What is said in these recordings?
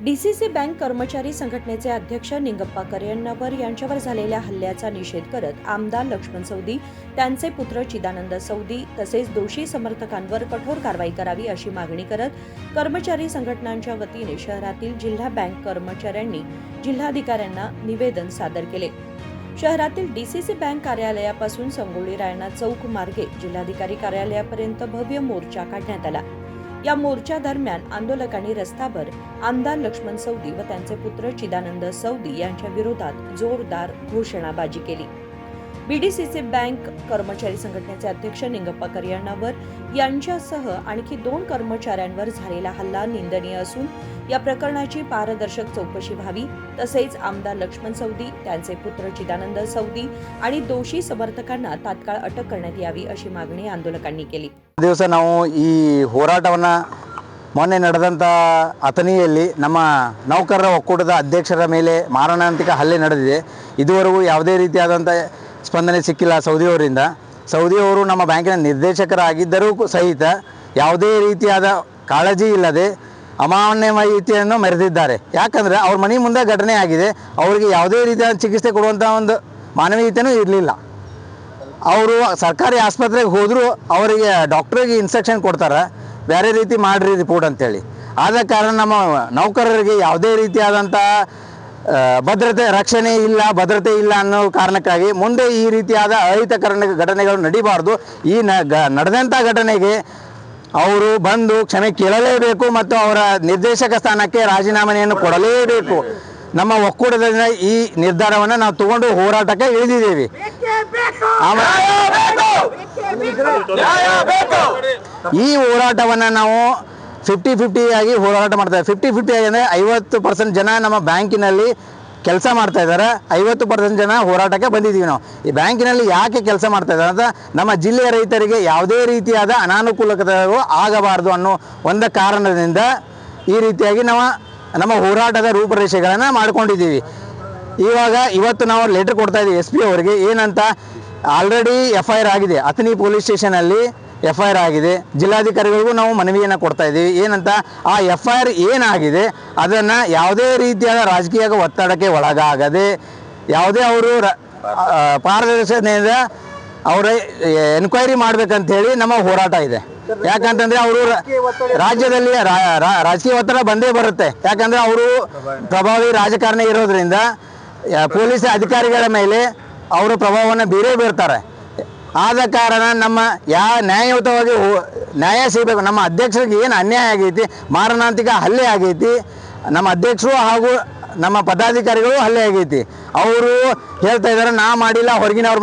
DCC bank कर्मचारी संघटनेचे अध्यक्ष निंगप्पा करियण्णवर यांच्यावर झालेल्या हल्ल्याचा निषेध करत आमदार लक्ष्मण सौदी, त्यांचे पुत्र चिदानंद सौदी तसेच दोषी समर्थकांवर कठोर कारवाई करावी अशी मागणी करत कर्मचारी संघटनांच्या वतीने शहरातील जिल्हा बँक कर्मचाऱ्यांनी जिल्हाधिकाऱ्यांना निवेदन सादर केले। शहरातील डीसीसी बँक कार्यालयापासून संगोळी रायना चौक मार्गे जिल्हाधिकारी कार्यालयापर्यंत भव्य मोर्चा काढण्यात आला। या मोर्चा दरम्यान आंदोलकांनी रस्त्यावर आमदार लक्ष्मण सौदी व त्यांचे पुत्र चिदानंद सौदी यांच्या विरोधात जोरदार घोषणाबाजी केली। बीडीसीसी बँक कर्मचारी संघटनेचे अध्यक्ष निंगप्पा करियण्णवर यांच्यासह आणखी 2 कर्मचाऱ्यांवर झालेला हल्ला निंदनीय असून या प्रकरणाची पारदर्शक चौकशी व्हावी, तसेच आमदार लक्ष्मण सौदी, त्यांचे पुत्र चिदानंद सौदी आणि दोषी समर्थकांना तात्काळ अटक करण्यात यावी अशी मागणी आंदोलकांनी केली। ದಿವಸ ನಾವು ಈ ಹೋರಾಟವನ್ನು ಮೊನ್ನೆ ನಡೆದಂಥ ಅಥಣಿಯಲ್ಲಿ ನಮ್ಮ ನೌಕರರ ಒಕ್ಕೂಟದ ಅಧ್ಯಕ್ಷರ ಮೇಲೆ ಮಾರಣಾಂತಿಕ ಹಲ್ಲೆ ನಡೆದಿದೆ। ಇದುವರೆಗೂ ಯಾವುದೇ ರೀತಿಯಾದಂಥ ಸ್ಪಂದನೆ ಸಿಕ್ಕಿಲ್ಲ ಸೌದಿಯವರಿಂದ। ಸೌದಿಯವರು ನಮ್ಮ ಬ್ಯಾಂಕಿನ ನಿರ್ದೇಶಕರಾಗಿದ್ದರೂ ಸಹಿತ ಯಾವುದೇ ರೀತಿಯಾದ ಕಾಳಜಿ ಇಲ್ಲದೆ ಅಮಾನ್ಯತೆಯನ್ನು ಮೆರೆದಿದ್ದಾರೆ। ಯಾಕಂದರೆ ಅವ್ರ ಮನೆ ಮುಂದೆ ಘಟನೆ ಆಗಿದೆ, ಅವರಿಗೆ ಯಾವುದೇ ರೀತಿಯಾದ ಚಿಕಿತ್ಸೆ ಕೊಡುವಂಥ ಒಂದು ಮಾನವೀಯತೆಯೂ ಇರಲಿಲ್ಲ। ಅವರು ಸರ್ಕಾರಿ ಆಸ್ಪತ್ರೆಗೆ ಹೋದರೂ ಅವರಿಗೆ ಡಾಕ್ಟ್ರಿಗೆ ಇನ್ಸ್ಟ್ರಕ್ಷನ್ ಕೊಡ್ತಾರೆ, ಬೇರೆ ರೀತಿ ಮಾಡಿರಿ ರಿಪೋರ್ಟ್ ಅಂತೇಳಿ। ಆದ ಕಾರಣ ನಮ್ಮ ನೌಕರರಿಗೆ ಯಾವುದೇ ರೀತಿಯಾದಂಥ ಭದ್ರತೆ ಇಲ್ಲ ಅನ್ನೋ ಕಾರಣಕ್ಕಾಗಿ ಮುಂದೆ ಈ ರೀತಿಯಾದ ಅಹಿತಕರ ಘಟನೆಗಳು ನಡೀಬಾರ್ದು। ಈ ನಡೆದಂಥ ಘಟನೆಗೆ ಅವರು ಬಂದು ಕ್ಷಮೆ ಕೇಳಲೇಬೇಕು ಮತ್ತು ಅವರ ನಿರ್ದೇಶಕ ಸ್ಥಾನಕ್ಕೆ ರಾಜೀನಾಮೆಯನ್ನು ಕೊಡಲೇಬೇಕು। ನಮ್ಮ ಒಕ್ಕೂಟದಿಂದ ಈ ನಿರ್ಧಾರವನ್ನು ನಾವು ತಗೊಂಡು ಹೋರಾಟಕ್ಕೆ ಇಳಿದಿದ್ದೇವೆ। ಈ ಹೋರಾಟವನ್ನು ನಾವು 50-50 ಆಗಿ ಹೋರಾಟ ಮಾಡ್ತೇವೆ। 50-50 ಅಂದರೆ 50% ಜನ ನಮ್ಮ ಬ್ಯಾಂಕಿನಲ್ಲಿ ಕೆಲಸ ಮಾಡ್ತಾ ಇದ್ದಾರೆ, 50% ಜನ ಹೋರಾಟಕ್ಕೆ ಬಂದಿದ್ದೀವಿ। ನಾವು ಈ ಬ್ಯಾಂಕಿನಲ್ಲಿ ಯಾಕೆ ಕೆಲಸ ಮಾಡ್ತಾ ಇದ್ದಾರೆ ಅಂತ ನಮ್ಮ ಜಿಲ್ಲೆಯ ರೈತರಿಗೆ ಯಾವುದೇ ರೀತಿಯಾದ ಅನಾನುಕೂಲತೆಗಳು ಆಗಬಾರ್ದು ಅನ್ನೋ ಒಂದು ಕಾರಣದಿಂದ ಈ ರೀತಿಯಾಗಿ ನಮ್ಮ ಹೋರಾಟದ ರೂಪರೇಷೆಗಳನ್ನು ಮಾಡ್ಕೊಂಡಿದ್ದೀವಿ। ಇವತ್ತು ನಾವು ಲೆಟರ್ ಕೊಡ್ತಾ ಇದ್ದೀವಿ SP ಅವರಿಗೆ, ಏನಂತ ಆಲ್ರೆಡಿ FIR ಆಗಿದೆ, ಅಥಣಿ ಪೊಲೀಸ್ ಸ್ಟೇಷನಲ್ಲಿ FIR ಆಗಿದೆ। ಜಿಲ್ಲಾಧಿಕಾರಿಗಳಿಗೂ ನಾವು ಮನವಿಯನ್ನು ಕೊಡ್ತಾ ಇದ್ದೀವಿ, ಏನಂತ ಆ FIR ಏನಾಗಿದೆ ಅದನ್ನು ಯಾವುದೇ ರೀತಿಯಾದ ರಾಜಕೀಯ ಒತ್ತಡಕ್ಕೆ ಒಳಗಾಗದೆ ಯಾವುದೇ ಅವರು ಪಾರದರ್ಶಕತೆಯಿಂದ ಅವರ ಎನ್ಕ್ವೈರಿ ಮಾಡಬೇಕಂತೇಳಿ ನಮ್ಮ ಹೋರಾಟ ಇದೆ। ಯಾಕಂತಂದರೆ ಅವರು ರಾಜ್ಯದಲ್ಲಿ ರಾಜಕೀಯ ಒತ್ತಡ ಬಂದೇ ಬರುತ್ತೆ, ಯಾಕಂದರೆ ಅವರು ಪ್ರಭಾವಿ ರಾಜಕಾರಣಿ ಇರೋದ್ರಿಂದ ಪೊಲೀಸ್ ಅಧಿಕಾರಿಗಳ ಮೇಲೆ ಅವರು ಪ್ರಭಾವವನ್ನು ಬೀರ್ತಾರೆ। ಆದ ಕಾರಣ ನಮ್ಮ ನ್ಯಾಯಯುತವಾಗಿ ನ್ಯಾಯ ಸಿಗಬೇಕು। ನಮ್ಮ ಅಧ್ಯಕ್ಷರಿಗೆ ಏನು ಅನ್ಯಾಯ ಆಗೈತಿ, ಮಾರಣಾಂತಿಕ ಹಲ್ಲೆ ಆಗೈತಿ, ನಮ್ಮ ಅಧ್ಯಕ್ಷರು ಹಾಗೂ ನಮ್ಮ ಪದಾಧಿಕಾರಿಗಳು ಹಲ್ಲೆ ಆಗೈತಿ। ಅವರು ಹೇಳ್ತಾ ಇದ್ದಾರೆ ನಾ ಮಾಡಿಲ್ಲ, ಹೊರಗಿನವ್ರು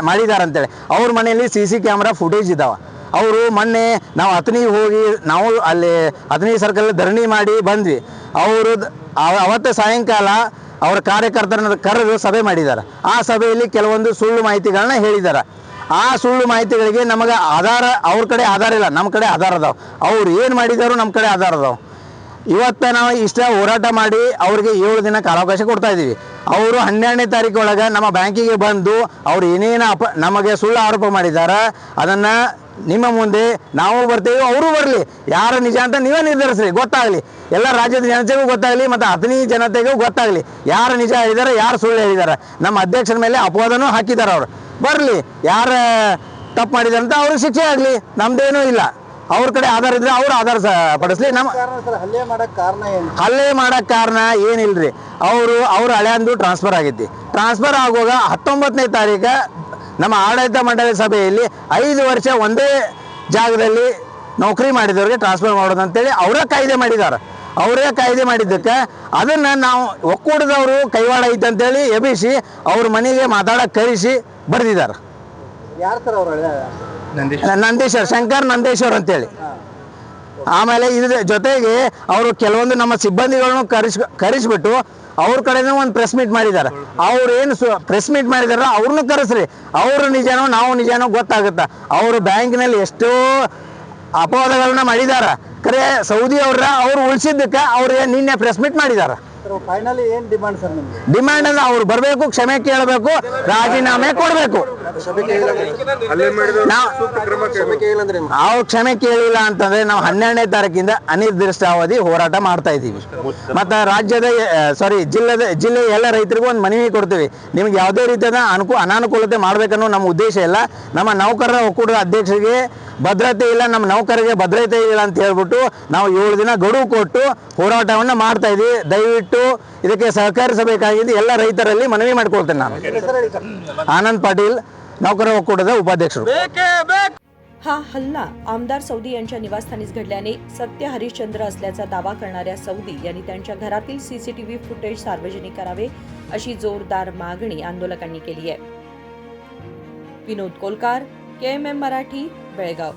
ಮಾಡಿದ್ದಾರೆ ಅಂತೇಳಿ। ಅವ್ರ ಮನೆಯಲ್ಲಿ CC ಕ್ಯಾಮ್ರಾ ಫುಟೇಜ್ ಇದ್ದಾವೆ। ಅವರು ಮೊನ್ನೆ ನಾವು ಅಥಣಿಗೆ ಹೋಗಿ ನಾವು ಅಲ್ಲಿ ಅಥಣಿ ಸರ್ಕಲ್ ಧರಣಿ ಮಾಡಿ ಬಂದ್ವಿ। ಅವರು ಅವತ್ತು ಸಾಯಂಕಾಲ ಅವರ ಕಾರ್ಯಕರ್ತರನ್ನು ಕರೆದು ಸಭೆ ಮಾಡಿದ್ದಾರೆ। ಆ ಸಭೆಯಲ್ಲಿ ಕೆಲವೊಂದು ಸುಳ್ಳು ಮಾಹಿತಿಗಳನ್ನ ಹೇಳಿದ್ದಾರೆ। ಆ ಸುಳ್ಳು ಮಾಹಿತಿಗಳಿಗೆ ನಮಗೆ ಆಧಾರ, ಅವ್ರ ಕಡೆ ಆಧಾರ ಇಲ್ಲ, ನಮ್ಮ ಕಡೆ ಆಧಾರ ಅದಾವೆ। ಅವ್ರು ಏನು ಮಾಡಿದಾರೋ ನಮ್ಮ ಕಡೆ ಆಧಾರ ಅದಾವೆ। ಇವತ್ತು ನಾವು ಇಷ್ಟ ಹೋರಾಟ ಮಾಡಿ ಅವರಿಗೆ 7 ದಿನ ಕಾಲಾವಕಾಶ ಕೊಡ್ತಾ ಇದ್ದೀವಿ। ಅವರು 12ನೇ ತಾರೀಕು ಒಳಗೆ ನಮ್ಮ ಬ್ಯಾಂಕಿಗೆ ಬಂದು ಅವ್ರು ಏನೇನು ನಮಗೆ ಸುಳ್ಳು ಆರೋಪ ಮಾಡಿದ್ದಾರೆ ಅದನ್ನು ನಿಮ್ಮ ಮುಂದೆ ನಾವು ಬರ್ತೇವೆ, ಅವರು ಬರಲಿ, ಯಾರು ನಿಜ ಅಂತ ನೀವೇ ನಿರ್ಧರಿಸ್ರಿ, ಗೊತ್ತಾಗಲಿ, ಎಲ್ಲ ರಾಜ್ಯದ ಜನತೆಗೂ ಗೊತ್ತಾಗಲಿ ಮತ್ತು ಅಥಣಿ ಜನತೆಗೂ ಗೊತ್ತಾಗಲಿ ಯಾರು ನಿಜ ಹೇಳಿದ್ದಾರೆ, ಯಾರು ಸುಳ್ಳು ಹೇಳಿದ್ದಾರೆ। ನಮ್ಮ ಅಧ್ಯಕ್ಷರ ಮೇಲೆ ಅಪವಾದನೂ ಹಾಕಿದ್ದಾರೆ, ಅವರು ಬರಲಿ, ಯಾರು ತಪ್ಪು ಮಾಡಿದ್ದಾರೆ ಅಂತ ಅವ್ರಿಗೆ ಶಿಕ್ಷೆ ಆಗಲಿ, ನಮ್ದೇನೂ ಇಲ್ಲ। ಅವ್ರ ಕಡೆ ಆಧಾರ ಇದ್ರೆ ಅವ್ರು ಆಧಾರ ಪಡಿಸ್ಲಿ। ನಮ್ಮ ಹಲ್ಲೆ ಮಾಡೋಕ್ಕೆ ಕಾರಣ ಏನಿಲ್ರಿ, ಅವ್ರ ಹಳೆಯಂದು ಟ್ರಾನ್ಸ್ಫರ್ ಆಗೈತಿ। ಟ್ರಾನ್ಸ್ಫರ್ ಆಗುವಾಗ 19ನೇ ತಾರೀಕು ನಮ್ಮ ಆಡಳಿತ ಮಂಡಳಿ ಸಭೆಯಲ್ಲಿ 5 ವರ್ಷ ಒಂದೇ ಜಾಗದಲ್ಲಿ ನೌಕರಿ ಮಾಡಿದವ್ರಿಗೆ ಟ್ರಾನ್ಸ್ಫರ್ ಮಾಡೋದಂತೇಳಿ ಅವರೇ ಕಾಯ್ದೆ ಮಾಡಿದ್ದಾರೆ। ಅವರೇ ಕಾಯ್ದೆ ಮಾಡಿದ್ದಕ್ಕೆ ಅದನ್ನು ನಾವು ಒಕ್ಕೂಟದವರು ಕೈವಾಡ ಐತೆ ಅಂತೇಳಿ ಎಬ್ಬಿಸಿ ಅವ್ರ ಮನೆಗೆ ಮಾತಾಡೋಕೆ ಕರೆಸಿ ಬರೆದಿದ್ದಾರೆ। ಯಾರು ಸರ್ ಅವರು? ನಂದೇಶ್ವರ್, ಶಂಕರ್ ನಂದೇಶ್ವರ್ ಅಂತೇಳಿ। ಆಮೇಲೆ ಇದ್ರ ಜೊತೆಗೆ ಅವರು ಕೆಲವೊಂದು ನಮ್ಮ ಸಿಬ್ಬಂದಿಗಳನ್ನು ಕರೆಸಿಬಿಟ್ಟು ಅವ್ರ ಕಡೆನೂ ಒಂದು ಪ್ರೆಸ್ ಮೀಟ್ ಮಾಡಿದ್ದಾರೆ। ಅವ್ರು ಏನು ಪ್ರೆಸ್ ಮೀಟ್ ಮಾಡಿದಾರ ಅವ್ರನ್ನೂ ಕರೆಸ್ರಿ, ಅವರು ನಿಜನೋ ನಾವು ನಿಜನೋ ಗೊತ್ತಾಗುತ್ತೆ। ಅವರು ಬ್ಯಾಂಕಿನಲ್ಲಿ ಎಷ್ಟೋ ಅಪವಾದಗಳನ್ನ ಮಾಡಿದ್ದಾರೆ, ಖರೆ ಸೌದಿ ಅವ್ರು ಉಳಿಸಿದ್ದಕ್ಕೆ ಅವ್ರಿಗೆ ನಿನ್ನೆ ಪ್ರೆಸ್ ಮೀಟ್ ಮಾಡಿದ್ದಾರೆ। ಫೈನಲಿ ಏನ್ ಡಿಮಾಂಡ್ ಸರ್ ನಿಮ್ಗೆ? ಡಿಮ್ಯಾಂಡ್ ಅಂದ್ರೆ ಅವ್ರು ಬರಬೇಕು, ಕ್ಷಮೆ ಕೇಳಬೇಕು, ರಾಜೀನಾಮೆ ಕೊಡಬೇಕು. ಅವ್ರು ಕ್ಷಮೆ ಕೇಳಿಲ್ಲ ಅಂತಂದ್ರೆ ನಾವು 12ನೇ ತಾರೀಕಿಂದ ಅನಿರ್ದಿಷ್ಟಾವಧಿ ಹೋರಾಟ ಮಾಡ್ತಾ ಇದ್ದೀವಿ. ಮತ್ತು ರಾಜ್ಯದ ಜಿಲ್ಲೆಯ ಎಲ್ಲ ರೈತರಿಗೂ ಒಂದು ಮನವಿ ಕೊಡ್ತೀವಿ, ನಿಮ್ಗೆ ಯಾವುದೇ ರೀತಿಯಾದ ಅನಾನುಕೂಲತೆ ಮಾಡಬೇಕನ್ನೋ ನಮ್ಮ ಉದ್ದೇಶ ಇಲ್ಲ. ನಮ್ಮ ನೌಕರರ ಒಕ್ಕೂಟದ ಅಧ್ಯಕ್ಷರಿಗೆ ಭದ್ರತೆ ಇಲ್ಲ, ನಮ್ಮ ನೌಕರರಿಗೆ ಭದ್ರತೆ ಇಲ್ಲ ಅಂತ ಹೇಳ್ಬಿಟ್ಟು ನಾವು 7 ದಿನ ಗಡುವು ಕೊಟ್ಟು ಹೋರಾಟವನ್ನು ಮಾಡ್ತಾ ಇದ್ದೀವಿ. ದಯವಿಟ್ಟು ಇದಕ್ಕೆ ಸಹಕರಿಸಬೇಕಾಗಿದೆ ಎಲ್ಲ ರೈತರಲ್ಲಿ ಮನವಿ ಮಾಡ್ಕೊಳ್ತೇನೆ. ನಾನು आनंद पाटील, नौकर ಒಕ್ಕೂಟದ ಉಪಾಧ್ಯಕ್ಷರು. हा हल्ला आमदार सौदी यांच्या निवासस्थानीच घडल्याने सत्य हरिश्चंद्र असल्याचा दावा करणाऱ्या सौदी यांनी त्यांच्या घरातील सीसीटीव्ही फुटेज सार्वजनिक करावे अशी जोरदार मागणी आंदोलकांनी केली आहे. विनोद कोलकार, KMM मराठी, बेळगाव.